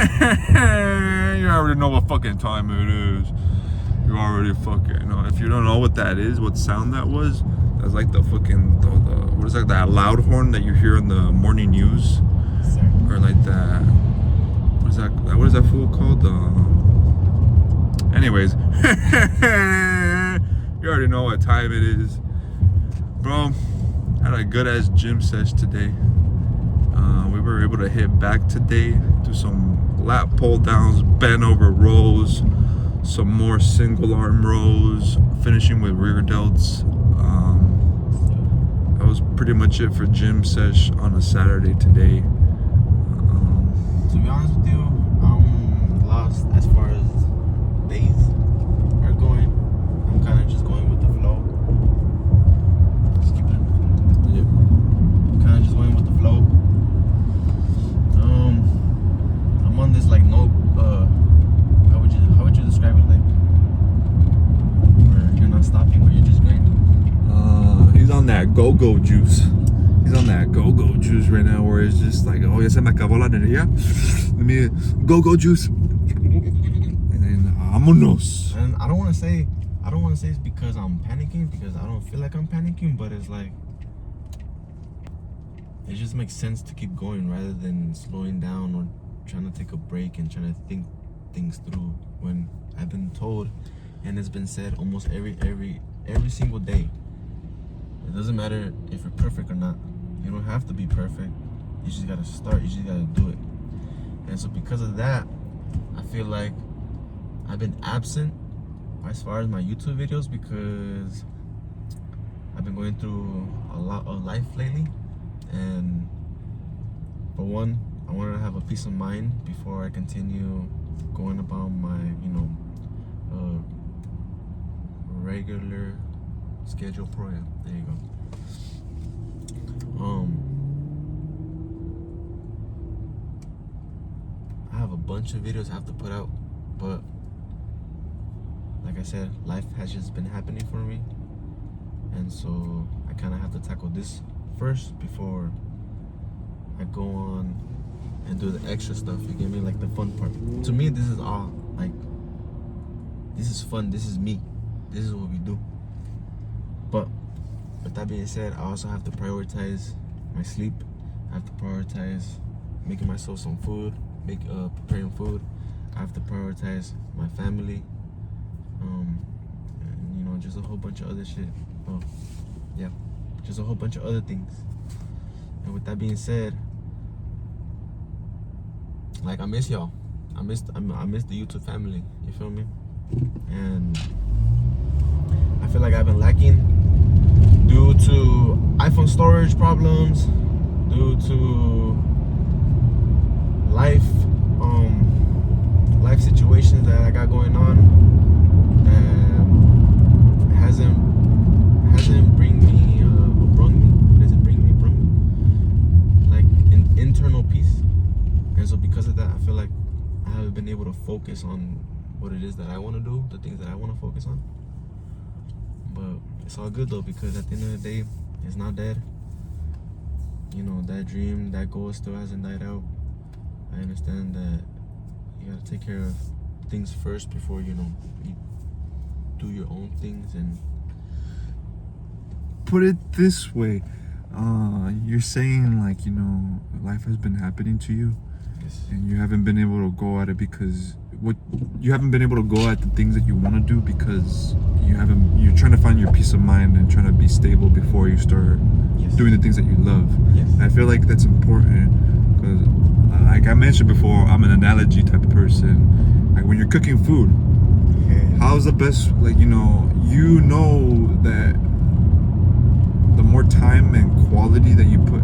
You already know what fucking time it is. You already fucking know. If you don't know what that is, what sound that was, that's like the fucking what is that loud horn that you hear in the morning news, or like that. What is that? What is that fool called? Anyways, you already know what time it is, bro. I had a good ass gym sesh today. We were able to hit back today, do some lat pull downs, bent over rows, some more single arm rows, finishing with rear delts. That was pretty much it for gym sesh on a Saturday today. To be honest with you, I'm lost as far as days are going. I'm kind of just going with the flow. Just keep it. Yep. I'm kind of just going with the flow. I'm on this like no. How would you describe it, like where you're not stopping, but you're just grinding? He's on that go-go juice. He's on that go-go juice right now, where it's just like, oh, ya se me acabó la energía. Let me go-go juice. And then vámonos. And I don't want to say it's because I'm panicking, because I don't feel like I'm panicking, but it's like it just makes sense to keep going rather than slowing down or trying to take a break and trying to think things through, when I've been told and it's been said almost every single day. It doesn't matter if you're perfect or not. You don't have to be perfect. You just gotta start. You just gotta do it. And so because of that, I feel like I've been absent as far as my YouTube videos, because I've been going through a lot of life lately. And for one, I wanted to have a peace of mind before I continue going about my, regular schedule program. There you go. I have a bunch of videos I have to put out, but like I said, life has just been happening for me, and so I kind of have to tackle this first before I go on and do the extra stuff. You get me? Like the fun part. To me, this is all like, this is fun. This is me. This is what we do. But with that being said, I also have to prioritize my sleep. I have to prioritize making myself some food, preparing food. I have to prioritize my family, and just a whole bunch of other shit. Oh, yeah, just a whole bunch of other things. And with that being said, like, I miss y'all. I miss the YouTube family. You feel me? And I feel like I've been lacking due to iPhone storage problems, due to life situations that I got going on. Hasn't bring me like an internal peace. And so because of that, I feel like I haven't been able to focus on what it is that I want to do, the things that I want to focus on. But it's all good though, because at the end of the day, it's not dead. That dream, that goal still hasn't died out. I understand that you gotta take care of things first before you do your own things. And put it this way, you're saying like, life has been happening to you, yes, and you haven't been able to go at it because you haven't been able to go at the things that you want to do because you're trying to find your peace of mind and trying to be stable before you start yes, doing the things that you love. yes, And I feel like that's important because, like I mentioned before, I'm an analogy type of person. Like when you're cooking food, how's the best, like, that the more time and quality that you put,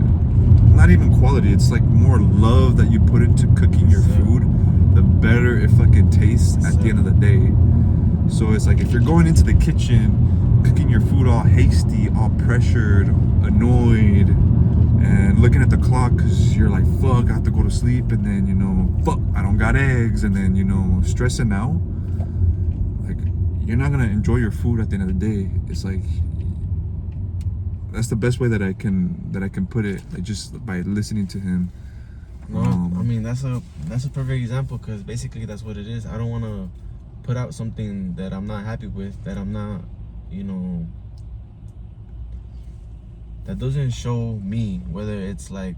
not even quality, it's like more love that you put into cooking your food, the better it fucking tastes at the end of the day. So it's like, if you're going into the kitchen cooking your food all hasty, all pressured, annoyed, and looking at the clock because you're like, fuck, I have to go to sleep, and then fuck, I don't got eggs, and then stressing out, like, you're not gonna enjoy your food at the end of the day. It's like, that's the best way that I can put it, like, just by listening to him. No, mean, that's a perfect example, because basically that's what it is. I don't want to put out something that I'm not happy with, that I'm not, you know, that doesn't show me, whether it's like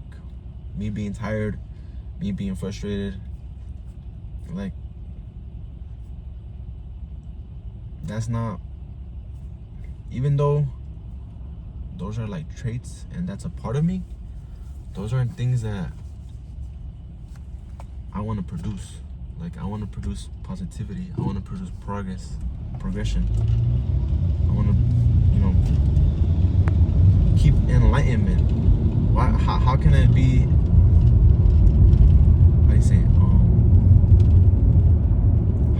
me being tired, me being frustrated, like, that's not, even though those are like traits and that's a part of me, those aren't things that I want to produce. Like, I want to produce positivity. I want to produce progression. I want to, you know, keep enlightenment. Why? How can it be? How do you say it?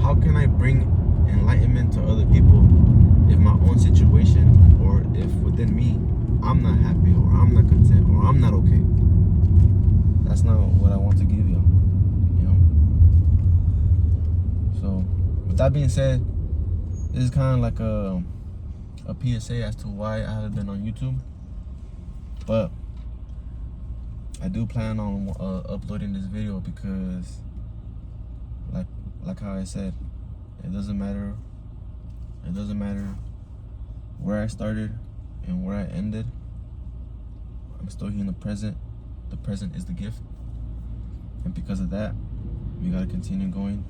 How can I bring enlightenment to other people if my own situation, or if within me, I'm not happy, or I'm not content, or I'm not okay? That's not what I want to give y'all. So, with that being said, this is kind of like a PSA as to why I haven't been on YouTube. But I do plan on uploading this video, because, like how I said, it doesn't matter where I started and where I ended. I'm still here in the present. The present is the gift, and because of that, we gotta continue going.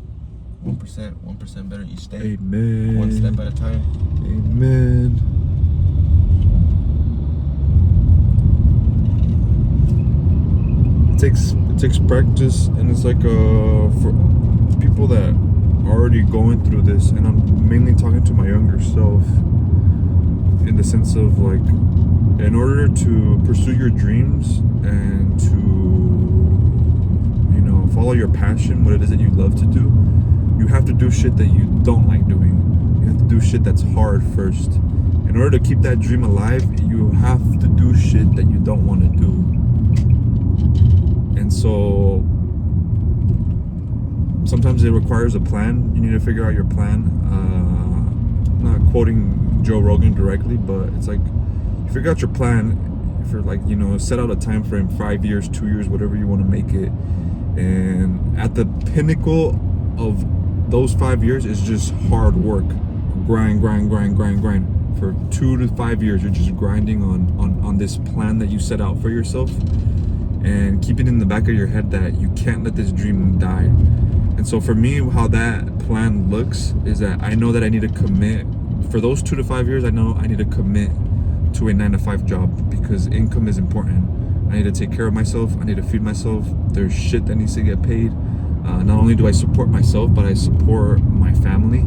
1% better each day. Amen. One step at a time. Amen. It takes practice, and it's like for people that are already going through this, and I'm mainly talking to my younger self, in the sense of, like, in order to pursue your dreams and to, you know, follow your passion, what it is that you love to do, you have to do shit that you don't like doing. You have to do shit that's hard first. In order to keep that dream alive, you have to do shit that you don't want to do. And so sometimes it requires a plan. You need to figure out your plan. I'm not quoting Joe Rogan directly, but it's like, you figure out your plan for, like, you know, set out a time frame, 5 years, 2 years, whatever you want to make it. And at the pinnacle of those 5 years is just hard work. Grind. For 2 to 5 years, you're just grinding on this plan that you set out for yourself, and keeping in the back of your head that you can't let this dream die. And so for me, how that plan looks is that I know that I need to commit for those 2 to 5 years. I know I need to commit to a 9-to-5 job, because income is important. I need to take care of myself. I need to feed myself. There's shit that needs to get paid. Not only do I support myself, but I support my family.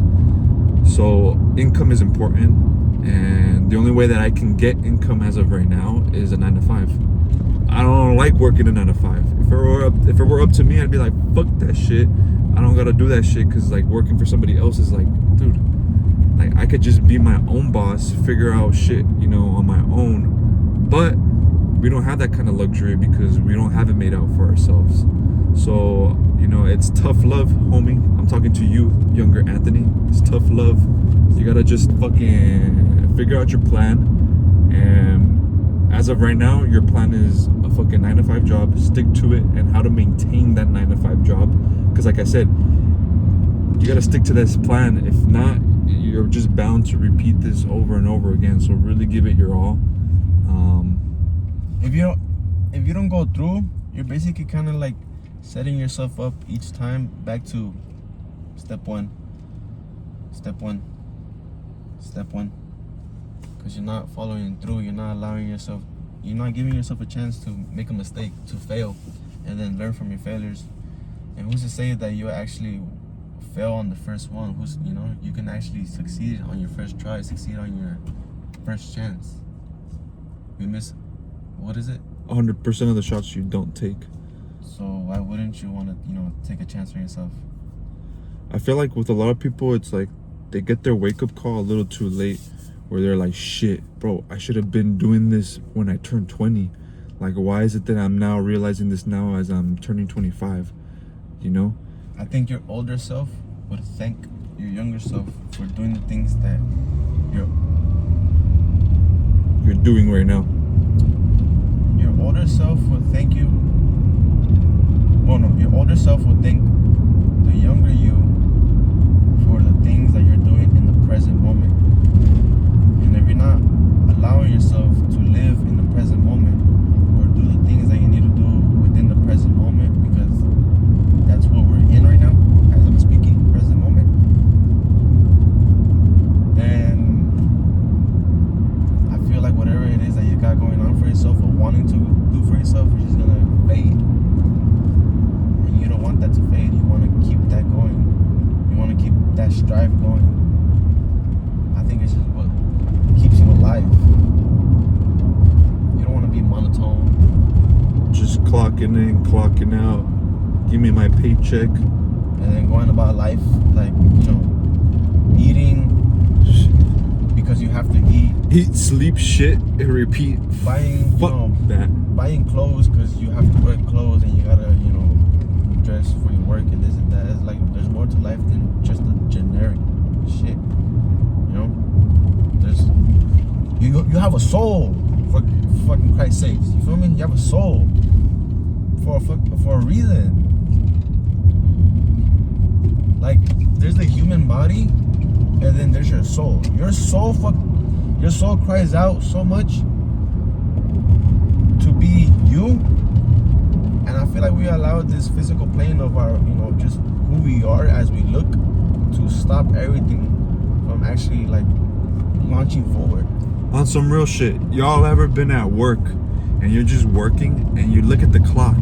So income is important, and the only way that I can get income as of right now is a 9-to-5. I don't like working a 9-to-5. If it were up to me, I'd be like, fuck that shit. I don't gotta do that shit, because, like, working for somebody else is like, dude, like, I could just be my own boss, figure out shit, you know, on my own. But we don't have that kind of luxury, because we don't have it made out for ourselves. So, you know, it's tough love, homie. I'm talking to you, younger Anthony. It's tough love. You gotta just fucking figure out your plan. And as of right now, your plan is a fucking 9-to-5 job. Stick to it, and how to maintain that 9-to-5 job. Because, like I said, you gotta stick to this plan. If not, you're just bound to repeat this over and over again. So really give it your all. If you don't go through, you're basically kind of like setting yourself up each time back to step one, because you're not following through. You're not giving yourself a chance to make a mistake, to fail, and then learn from your failures. And who's to say that you actually fail on the first one? You can actually succeed on your first try, succeed on your first chance. We miss, what is it? 100% of the shots you don't take. So why wouldn't you want to, take a chance on yourself? I feel like with a lot of people, it's like they get their wake-up call a little too late, where they're like, shit, bro, I should have been doing this when I turned 20. Like, why is it that I'm now realizing this now as I'm turning 25? You know? I think your older self would thank your younger self for doing the things that you're doing right now. Your older self will thank you. Oh no, your older self would thank the younger you for the things that you're doing in the present moment. And if you're not allowing yourself to live in the present moment or do the things that you need to do within the present moment, because that's what we're in right now, as I'm speaking, present moment, then I feel like whatever it is that you got going on for yourself or wanting to do for yourself is just gonna fade. And you don't want that to fade. You want to keep that going. You want to keep that strive going. I think it's just what keeps you alive. You don't want to be monotone. Just clocking in, clocking out. Give me my paycheck. And then going about life like, eating because you have to eat. Eat, sleep, shit, and repeat. Buying, Fuck that. buying clothes because you have to wear clothes and you gotta, dress for your work and this and that. It's like there's more to life than just the generic shit. There's you have a soul, for fucking Christ's sakes. You feel me? You have a soul for a reason. Like there's the human body, and then there's your soul. Your soul cries out so much to be you, and I feel like we allowed this physical plane of our, just who we are as we look, to stop everything from actually like launching forward. On some real shit, y'all ever been at work and you're just working and you look at the clock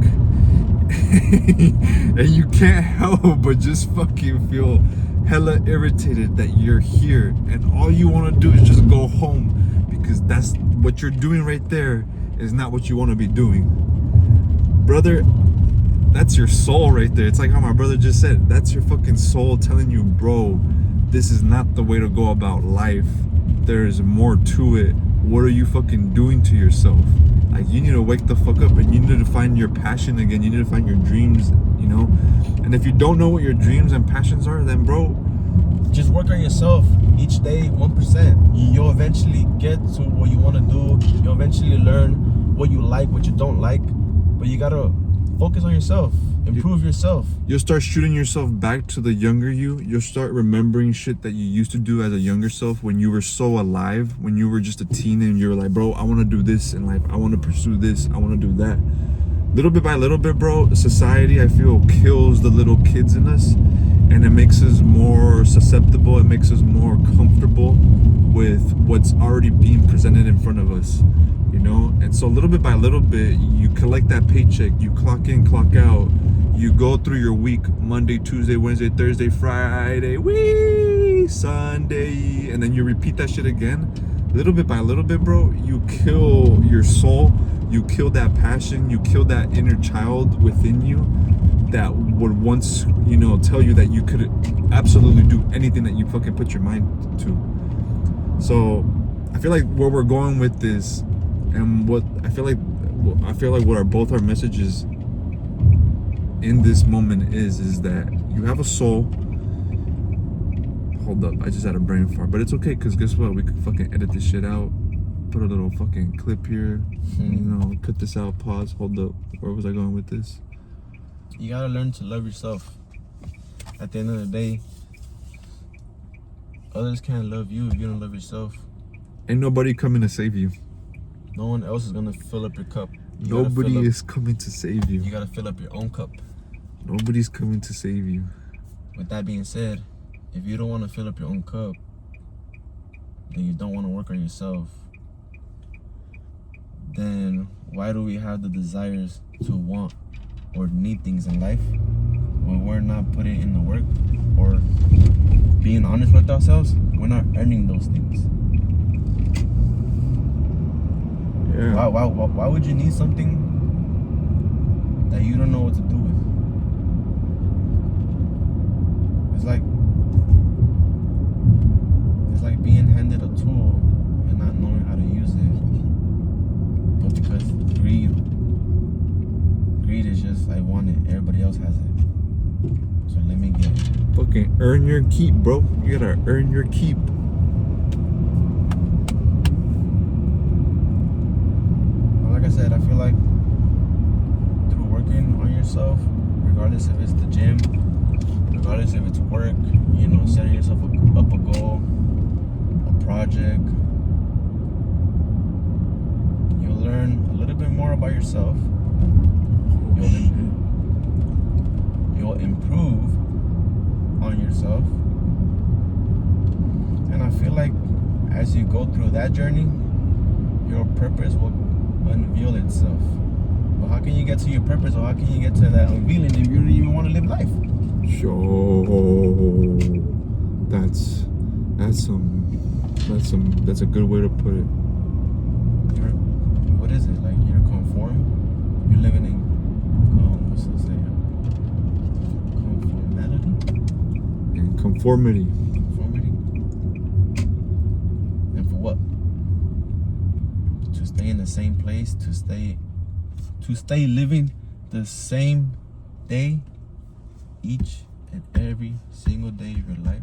and you can't help but just fucking feel hella irritated that you're here and all you want to do is just go home, because that's what you're doing right there is not what you want to be doing, brother. That's your soul right there. It's like how my brother just said, that's your fucking soul telling you, bro, this is not the way to go about life. There's more to it. What are you fucking doing to yourself? Like, you need to wake the fuck up and you need to find your passion again. You need to find your dreams, and if you don't know what your dreams and passions are, then bro, just work on yourself each day, 1%. You'll eventually get to what you want to do. You'll eventually learn what you like, what you don't like, but you gotta focus on yourself, improve yourself. You'll start shooting yourself back to the younger you. You'll start remembering shit that you used to do as a younger self when you were so alive, when you were just a teen and you were like, bro, I want to do this in life. I want to pursue this. I want to do that. Little bit by little bit, bro, society, I feel, kills the little kids in us, and it makes us more susceptible. It makes us more comfortable with what's already being presented in front of us. And so little bit by little bit, you collect that paycheck, you clock in, clock out, you go through your week, Monday, Tuesday, Wednesday, Thursday, Friday, Sunday, and then you repeat that shit again. Little bit by little bit, bro, you kill your soul, you kill that passion, you kill that inner child within you that would once, tell you that you could absolutely do anything that you fucking put your mind to. So I feel like where we're going with this, and what I feel like what both our messages in this moment is that you have a soul. Hold up, I just had a brain fart, but it's okay, because guess what? We could fucking edit this shit out. Put a little fucking clip here. Cut this out, pause, hold up. Where was I going with this? You gotta learn to love yourself. At the end of the day, others can't love you if you don't love yourself. Ain't nobody coming to save you. No one else is gonna fill up your cup. Nobody is coming to save you. You gotta fill up your own cup. Nobody's coming to save you. With that being said, if you don't want to fill up your own cup, then you don't want to work on yourself. Then why do we have the desires to want or need things in life when we're not putting in the work or being honest with ourselves? We're not earning those things. Yeah. Why would you need something that you don't know what to do with? It's like being handed a tool and not knowing how to use it. But because greed is just, I want it, everybody else has it, so let me get it. Fucking earn your keep, bro. You gotta earn your keep. Like I said, I feel like through working on yourself, regardless regardless if it's the gym, regardless if it's work, you know, setting yourself up a goal, a project, you'll learn a little bit more about yourself. You'll improve on yourself. And I feel like as you go through that journey, your purpose will unveil itself. But how can you get to your purpose, or how can you get to that unveiling if you don't even want to live life? Sure. That's a good way to put it. What is it? Like you're conformed? You're living in what's it say? Conformality? And conformity. Conformity? And for what? To stay in the same place, to stay living the same day each and every single day of your life.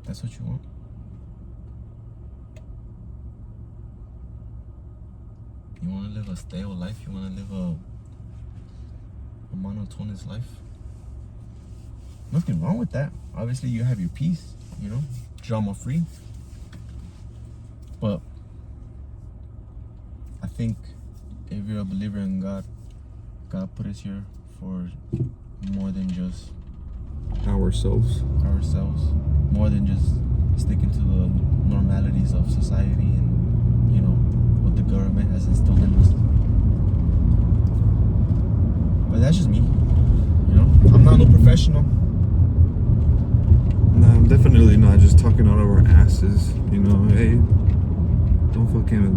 That's what you want? You want to live a stale life? You want to live a monotonous life? Nothing wrong with that. Obviously, you have your peace, you know, drama free. But I think if you're a believer in God, God put us here for more than just Ourselves. More than just sticking to the normalities of society and, you know, what the government has instilled in us. But that's just me, you know. I'm not no professional. Nah, I'm definitely not just talking out of our asses. You know, hey,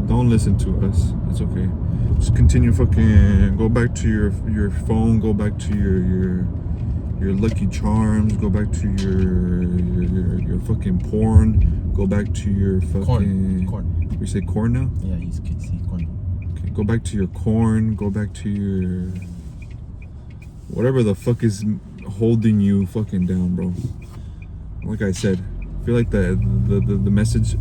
don't listen to us. It's okay. Just continue go back to your phone, go back to your Lucky Charms, go back to your fucking porn, go back to your fucking corn. We say corn now? Yeah, you can see corn. Okay, go back to your corn, go back to your whatever the fuck is holding you fucking down, bro. Like I said, I feel like the message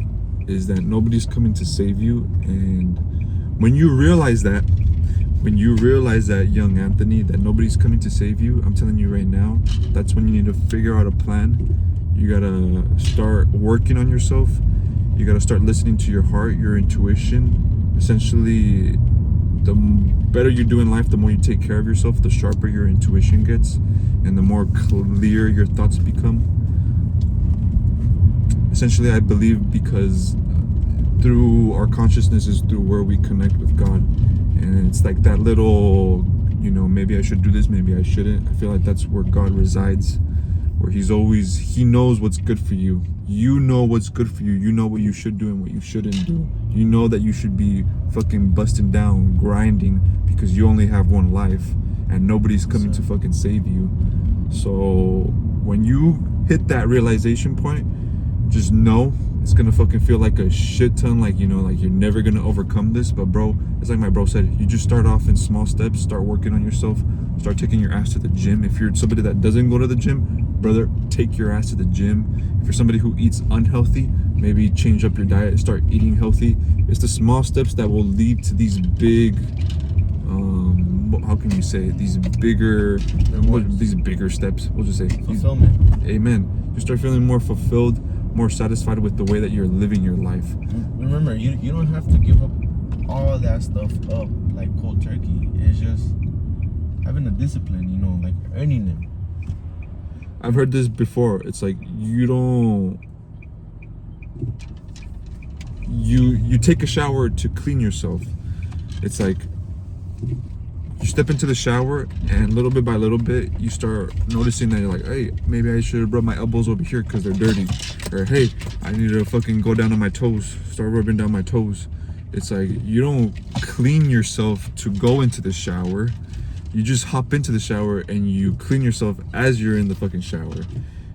is that nobody's coming to save you, and when you realize that, young Anthony, that nobody's coming to save you, I'm telling you right now, that's when you need to figure out a plan. You gotta start working on yourself. You gotta start listening to your heart, your intuition. Essentially, the better you do in life, the more you take care of yourself, the sharper your intuition gets, and the more clear your thoughts become. Essentially, I believe because through our consciousness is through where we connect with God. And it's like that little, you know, maybe I should do this, maybe I shouldn't. I feel like that's where God resides, where He knows what's good for you. You know what's good for you. You know what you should do and what you shouldn't do. You know that you should be fucking busting down, grinding, because you only have one life and nobody's coming to fucking save you. So when you hit that realization point, just know it's gonna fucking feel like a shit ton, like, you know, like you're never gonna overcome this. But bro, it's like my bro said, you just start off in small steps, start working on yourself, start taking your ass to the gym. If you're somebody that doesn't go to the gym, brother, take your ass to the gym. If you're somebody who eats unhealthy, maybe change up your diet, start eating healthy. It's the small steps that will lead to these big how can you say it? These bigger steps, we'll just say Fulfillment. Amen. You start feeling more fulfilled, more satisfied with the way that you're living your life. Remember, you don't have to give up all that stuff up like cold turkey. It's just having a discipline, you know, like earning it. I've heard this before. It's like you take a shower to clean yourself. It's like you step into the shower, and little bit by little bit, you start noticing that you're like, hey, maybe I should rub my elbows over here because they're dirty. Or, hey, I need to fucking go down on my toes, start rubbing down my toes. It's like you don't clean yourself to go into the shower. You just hop into the shower and you clean yourself as you're in the fucking shower.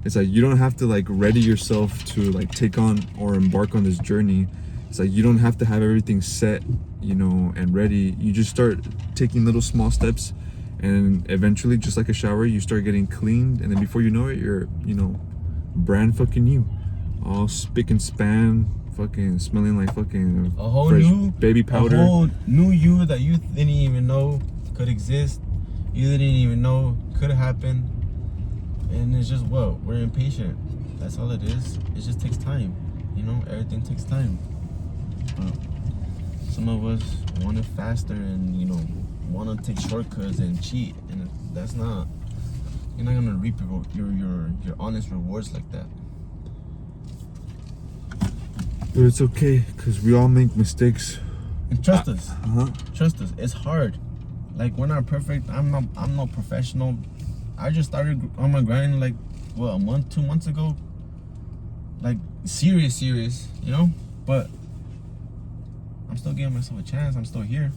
It's like you don't have to like ready yourself to like take on or embark on this journey. It's like you don't have to have everything set, you know, and ready. You just start taking little small steps, and eventually, just like a shower, you start getting cleaned, and then before you know it, you're, you know, brand fucking new, all spick and span, fucking smelling like fucking a whole fresh new baby powder. A whole new you that you didn't even know could exist. you didn't even know could happen. And it's just what? We're impatient. That's all it is. It just takes time. You know, everything takes time. Some of us want it faster and, you know, want to take shortcuts and cheat. And that's not, you're not going to reap your honest rewards like that. But it's okay, because we all make mistakes. And trust us. Uh-huh. Trust us. It's hard. Like, we're not perfect. I'm no professional. I just started on my grind like, what, a month, 2 months ago? Like, serious, you know? But I'm still giving myself a chance. I'm still here.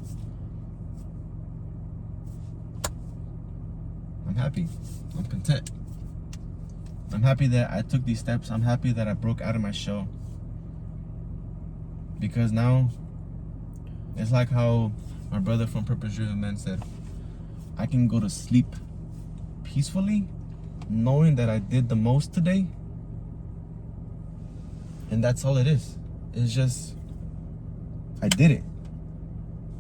I'm happy. I'm content. I'm happy that I took these steps. I'm happy that I broke out of my shell. Because now, it's like how my brother from Purpose Driven Man said, I can go to sleep peacefully, knowing that I did the most today. And that's all it is. It's just, I did it.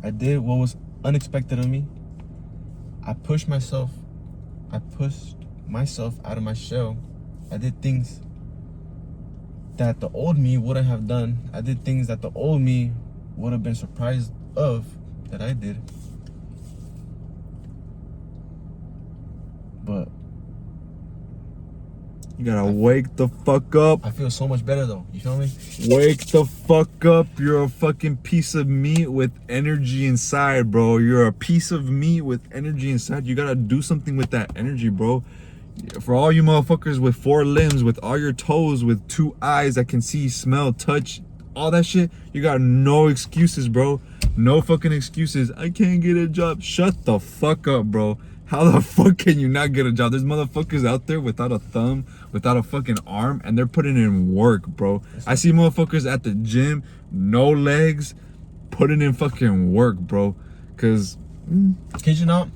I did what was unexpected of me. I pushed myself out of my shell. I did things that the old me wouldn't have done. I did things that the old me would have been surprised of that I did. But You gotta wake the fuck up. I feel so much better though. You feel me? Wake the fuck up. You're a fucking piece of meat with energy inside, bro. You're a piece of meat with energy inside. You gotta do something with that energy, bro. For all you motherfuckers with 4 limbs, with all your toes, with 2 eyes that can see, smell, touch, all that shit, you got no excuses, bro. No fucking excuses. I can't get a job. Shut the fuck up, bro. How the fuck can you not get a job? There's motherfuckers out there without a thumb, without a fucking arm, and they're putting in work, bro. I see motherfuckers at the gym, no legs, putting in fucking work, bro. Cause Kid you not,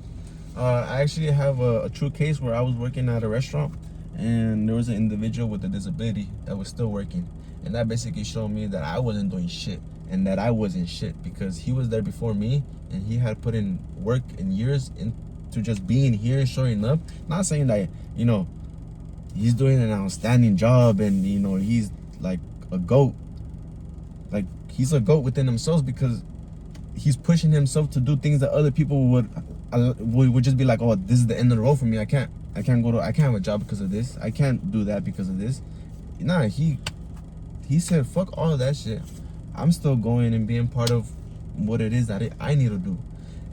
I actually have a true case where I was working at a restaurant and there was an individual with a disability that was still working. And that basically showed me that I wasn't doing shit and that I wasn't shit because he was there before me and he had put in work and years into just being here, showing up. Not saying that, you know, he's doing an outstanding job and, you know, he's like a GOAT. Like, he's a GOAT within himself because he's pushing himself to do things that other people would just be like, oh, this is the end of the road for me. I can't have a job because of this. I can't do that because of this. Nah, he said, fuck all of that shit. I'm still going and being part of what it is that I need to do.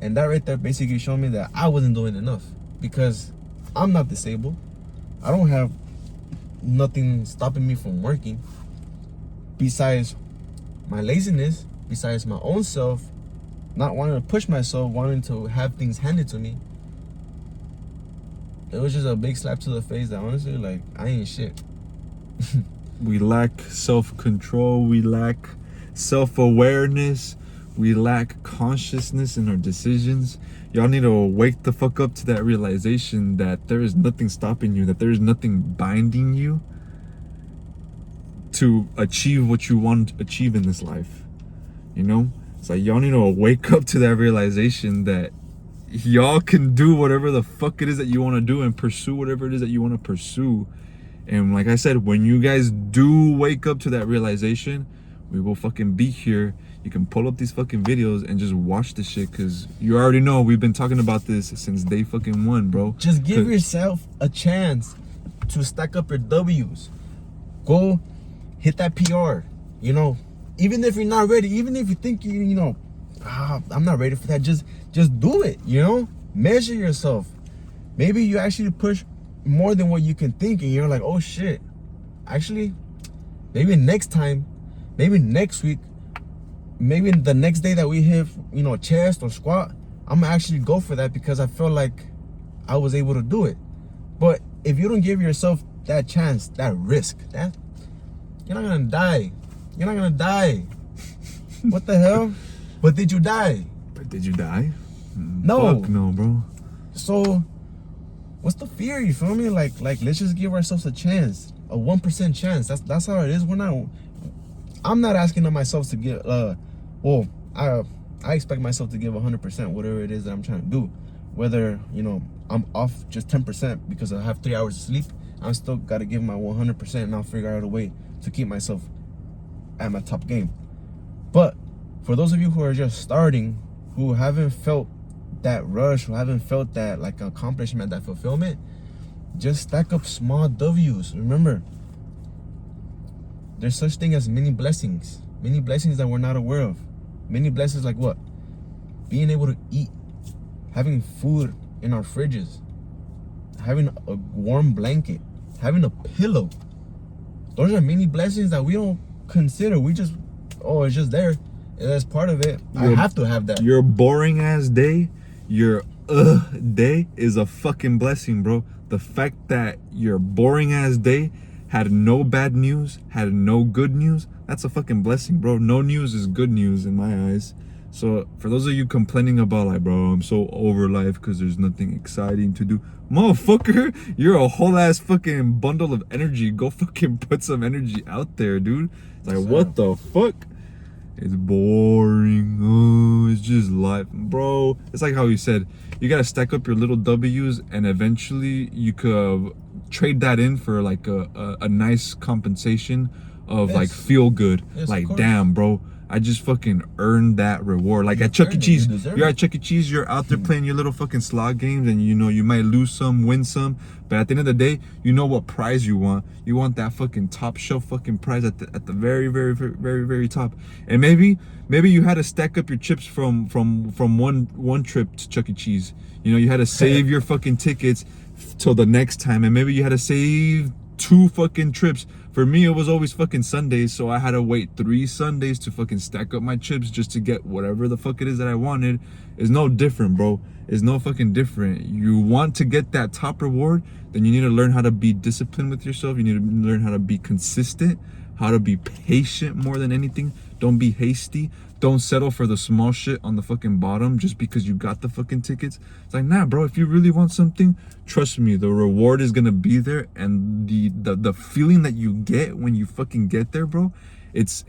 And that right there basically showed me that I wasn't doing enough because I'm not disabled. I don't have nothing stopping me from working besides my laziness, besides my own self, not wanting to push myself, wanting to have things handed to me. It was just a big slap to the face that honestly, like, I ain't shit. we lack self-control, we lack self-awareness, we lack consciousness in our decisions. Y'all need to wake the fuck up to that realization that there is nothing stopping you, that there is nothing binding you to achieve what you want to achieve in this life. You know? It's like y'all need to wake up to that realization that y'all can do whatever the fuck it is that you want to do and pursue whatever it is that you want to pursue. And like I said, when you guys do wake up to that realization, we will fucking be here. You can pull up these fucking videos and just watch this shit because you already know we've been talking about this since day fucking 1, bro. Just give yourself a chance to stack up your W's. Go hit that PR, you know. Even if you're not ready, even if you think you know, I'm not ready for that, just do it, you know? Measure yourself. Maybe you actually push more than what you can think and you're like, oh shit. Actually, maybe next time, maybe next week, maybe the next day that we hit, you know, chest or squat, I'm gonna actually go for that because I feel like I was able to do it. But if you don't give yourself that chance, that risk, that you're not gonna die. You're not gonna die. What the hell? But did you die? But did you die? No. Fuck no, bro. So, what's the fear? You feel me? Like let's just give ourselves a chance, a 1% chance. That's how it is. I'm not asking of myself to give. I expect myself to give 100% whatever it is that I'm trying to do. whether, you know, I'm off just 10% because I have 3 hours of sleep, I'm still got to give my 100%, and I'll figure out a way to keep myself at my top game. But for those of you who are just starting, who haven't felt that rush, who haven't felt that like accomplishment, that fulfillment, just stack up small W's. Remember, there's such thing as many blessings that we're not aware of. Many blessings like what? Being able to eat, having food in our fridges, having a warm blanket, having a pillow. Those are many blessings that we don't consider. We just, oh, it's just there. And that's part of it. I have to have that. Your boring ass day, your day is a fucking blessing, bro. The fact that your boring ass day had no bad news, had no good news, that's a fucking blessing, bro. No news is good news in my eyes. So for those of you complaining about like, bro, I'm so over life because there's nothing exciting to do, motherfucker, you're a whole ass fucking bundle of energy. Go fucking put some energy out there, dude. It's like, what the fuck? It's boring. Oh, it's just life, bro. It's like how you said, you gotta stack up your little W's, and eventually you could trade that in for like a nice compensation of like feel good. Yes, like, damn, bro, I just fucking earned that reward. Like at Chuck E. Cheese, you're at Chuck E. Cheese, you're out there playing your little fucking slot games, and you know you might lose some, win some, but at the end of the day, you know what prize you want. You want that fucking top shelf fucking prize at the very, very, very, very, very top. And maybe you had to stack up your chips from one trip to Chuck E. Cheese. You know, you had to save your fucking tickets till the next time, and maybe you had to save 2 fucking trips. For me, it was always fucking Sundays, so I had to wait 3 Sundays to fucking stack up my chips just to get whatever the fuck it is that I wanted. It's no different, bro. It's no fucking different. You want to get that top reward, then you need to learn how to be disciplined with yourself. You need to learn how to be consistent, how to be patient more than anything. Don't be hasty. Don't settle for the small shit on the fucking bottom just because you got the fucking tickets. It's like, nah, bro, if you really want something, trust me, the reward is gonna be there, and the feeling that you get when you fucking get there, bro, it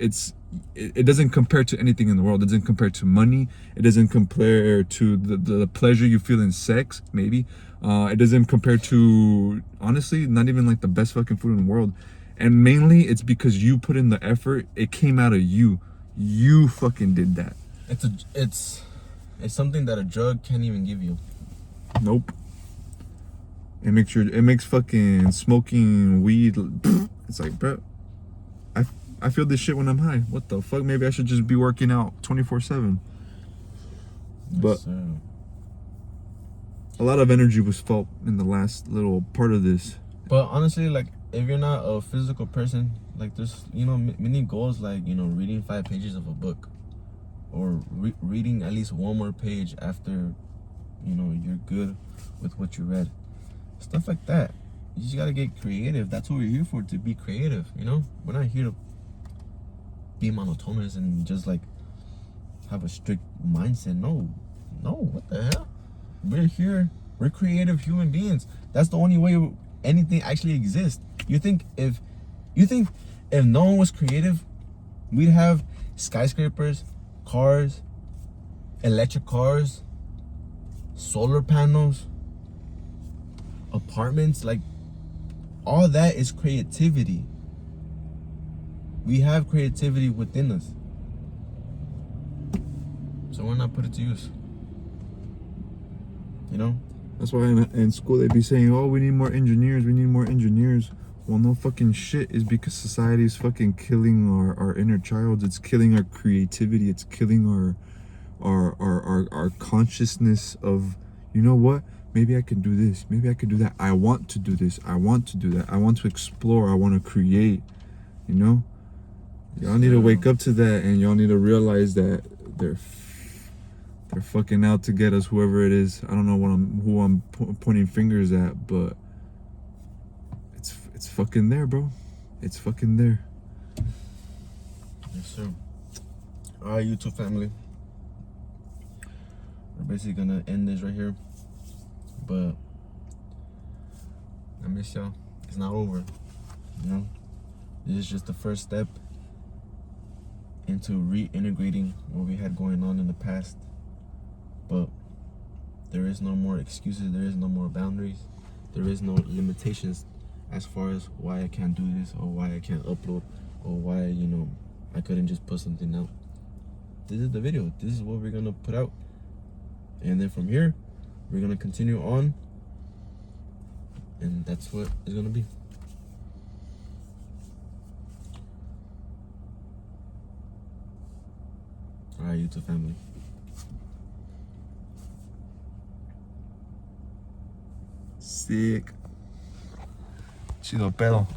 doesn't compare to anything in the world. It doesn't compare to money. It doesn't compare to the pleasure you feel in sex, maybe. It doesn't compare to, honestly, not even like the best fucking food in the world. And mainly it's because you put in the effort. It came out of you. You fucking did that. It's something that a drug can't even give you. Nope. It makes fucking smoking weed. It's like, bro, I feel this shit when I'm high. What the fuck? Maybe I should just be working out 24/7. But a lot of energy was felt in the last little part of this. But honestly, like, if you're not a physical person, like, there's, you know, many goals, like, you know, reading 5 pages of a book, or reading at least 1 more page after, you know, you're good with what you read. Stuff like that. You just gotta get creative. That's what we're here for, to be creative, you know? We're not here to be monotonous and just, like, have a strict mindset. No, what the hell? We're creative human beings. That's the only way anything actually exists. You think if no one was creative, we'd have skyscrapers, cars, electric cars, solar panels, apartments? Like, all that is creativity. We have creativity within us, so why not put it to use? You know? That's why in school they'd be saying, oh, we need more engineers, we need more engineers. Well, no fucking shit, is because society is fucking killing our inner child. It's killing our creativity. It's killing our consciousness of, you know what? Maybe I can do this. Maybe I can do that. I want to do this. I want to do that. I want to explore. I want to create. You know? Y'all need to wake up to that, and y'all need to realize that they're fucking out to get us, whoever it is. I don't know who I'm pointing fingers at, but it's fucking there, bro. It's fucking there. Yes, sir. All right, YouTube family. We're basically gonna end this right here, but I miss y'all. It's not over, you know? This is just the first step into reintegrating what we had going on in the past. But There is no more excuses. There is no more boundaries. There is no limitations as far as why I can't do this or why I can't upload or why, you know, I couldn't just put something out. This is the video. This is what we're gonna put out. And then from here, we're gonna continue on. And that's what it's gonna be. Alright, YouTube family. Sick. Chido pedo.